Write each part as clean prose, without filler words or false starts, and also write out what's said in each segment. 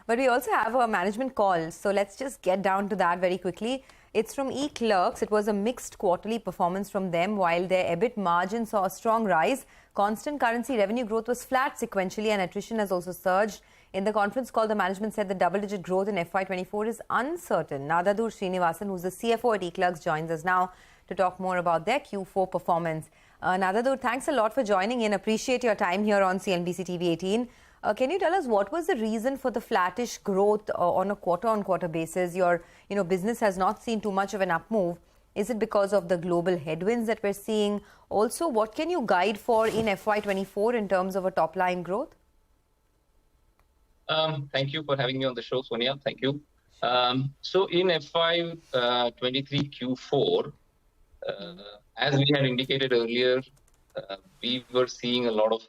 But we also have a management call. So let's just get down to that very quickly. It's from eClerx's. It was a mixed quarterly performance from them, while their EBIT margin saw a strong rise. Constant currency revenue growth was flat sequentially and attrition has also surged. In the conference call, the management said the double-digit growth in FY24 is uncertain. Nadadhur Srinivasan, who's the CFO at eClerx's, joins us now to talk more about their Q4 performance. Nadadhur, thanks a lot for joining in. Appreciate your time here on CNBC-TV18. Can you tell us what was the reason for the flattish growth on a quarter-on-quarter basis? Your business has not seen too much of an up move. Is it because of the global headwinds that we're seeing? Also, what can you guide for in FY24 in terms of a top-line growth? Thank you for having me on the show, Sonia. Thank you. So in FY23 Q4, as we had indicated earlier, we were seeing a lot of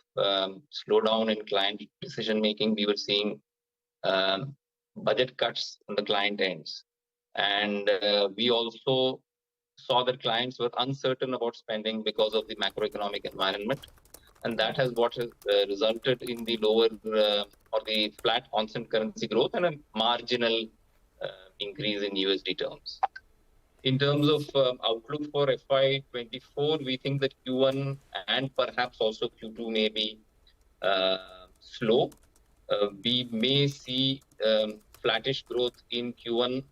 slowdown in client decision-making. We were seeing budget cuts on the client ends. And we also saw that clients were uncertain about spending because of the macroeconomic environment. And that has what has resulted in the lower or the flat constant currency growth and a marginal increase in USD terms. In terms of outlook for FY24, we think that Q1 and perhaps also Q2 may be slow. We may see flattish growth in Q1.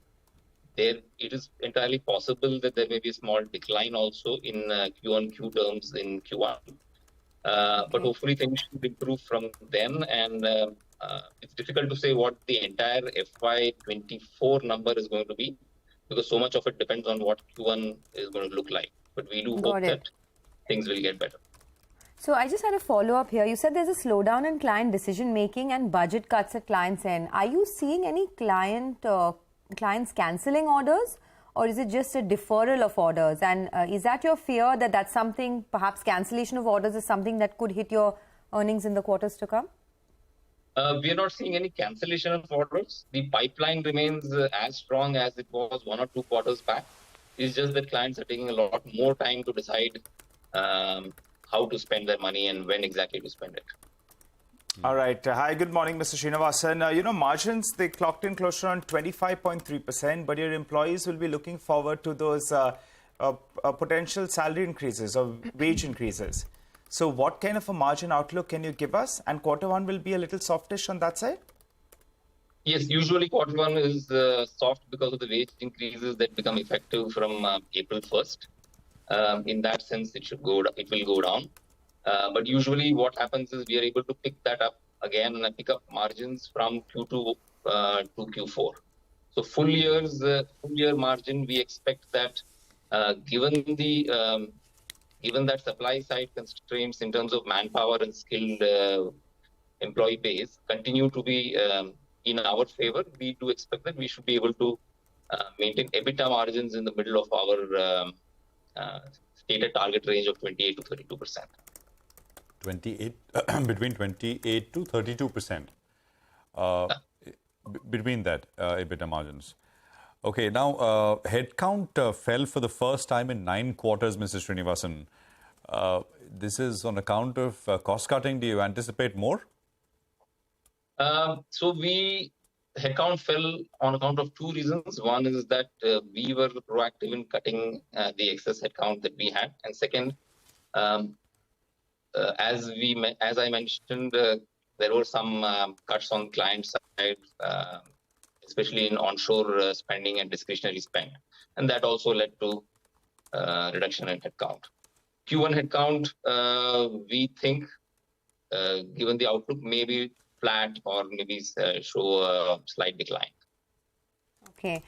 It is entirely possible that there may be a small decline also in Q1Q terms in Q1. But hopefully things should improve from then. And it's difficult to say what the entire FY24 number is going to be, because so much of it depends on what Q1 is going to look like. But we do hope that things will get better. So I just had a follow-up here. You said there's a slowdown in client decision-making and budget cuts at clients' end. Are you seeing any clients cancelling orders, or is it just a deferral of orders? And is that your fear that that's something, perhaps cancellation of orders is something that could hit your earnings in the quarters to come? We are not seeing any cancellation of orders. The pipeline remains as strong as it was 1 or 2 quarters back. It's just that clients are taking a lot more time to decide how to spend their money and when exactly to spend it. All right. Hi, good morning, Mr. Srinivasan. Margins, they clocked in closer on 25.3%, but your employees will be looking forward to those potential salary increases or wage increases. So what kind of a margin outlook can you give us? And Q1 will be a little softish on that side? Yes, usually Q1 is soft because of the wage increases that become effective from April 1st. In that sense, it will go down. But usually what happens is we are able to pick that up again and pick up margins from Q2 to Q4. So full year margin, we expect that given that supply side constraints in terms of manpower and skilled employee base continue to be in our favor, we do expect that we should be able to maintain EBITDA margins in the middle of our stated target range of 28 to 32%. Between 28 to 32%. Between that, EBITDA margins. Okay, now headcount fell for the first time in 9 quarters, Mr. Srinivasan. This is on account of cost cutting. Do you anticipate more? So headcount fell on account of 2 reasons. One is that we were proactive in cutting the excess headcount that we had. And second, as I mentioned, there were some cuts on client side, especially in onshore spending and discretionary spend. And that also led to reduction in headcount. Q1 headcount, we think, given the outlook, maybe flat or maybe show a slight decline. Okay.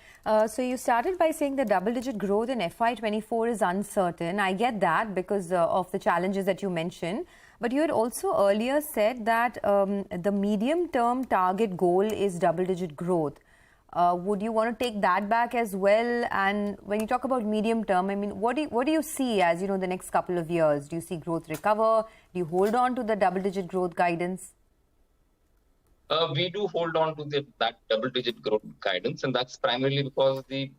So you started by saying the double-digit growth in FY24 is uncertain. I get that because of the challenges that you mentioned. But you had also earlier said that the medium-term target goal is double-digit growth. Would you want to take that back as well? And when you talk about medium-term, I mean, what do you see as, the next couple of years? Do you see growth recover? Do you hold on to the double-digit growth guidance? We do hold on to that double-digit growth guidance, and that's primarily because the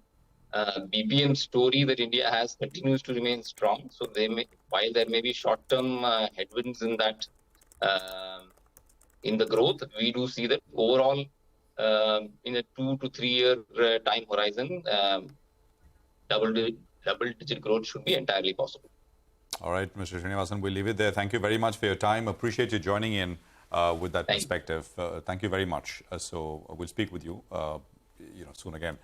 BPM story that India has continues to remain strong. So while there may be short-term headwinds in that, in the growth, we do see that overall in a 2 to 3 year time horizon, double-digit growth should be entirely possible. All right, Mr. Srinivasan, we'll leave it there. Thank you very much for your time. Appreciate you joining in with that perspective. Thank you very much. So we'll speak with you, soon again.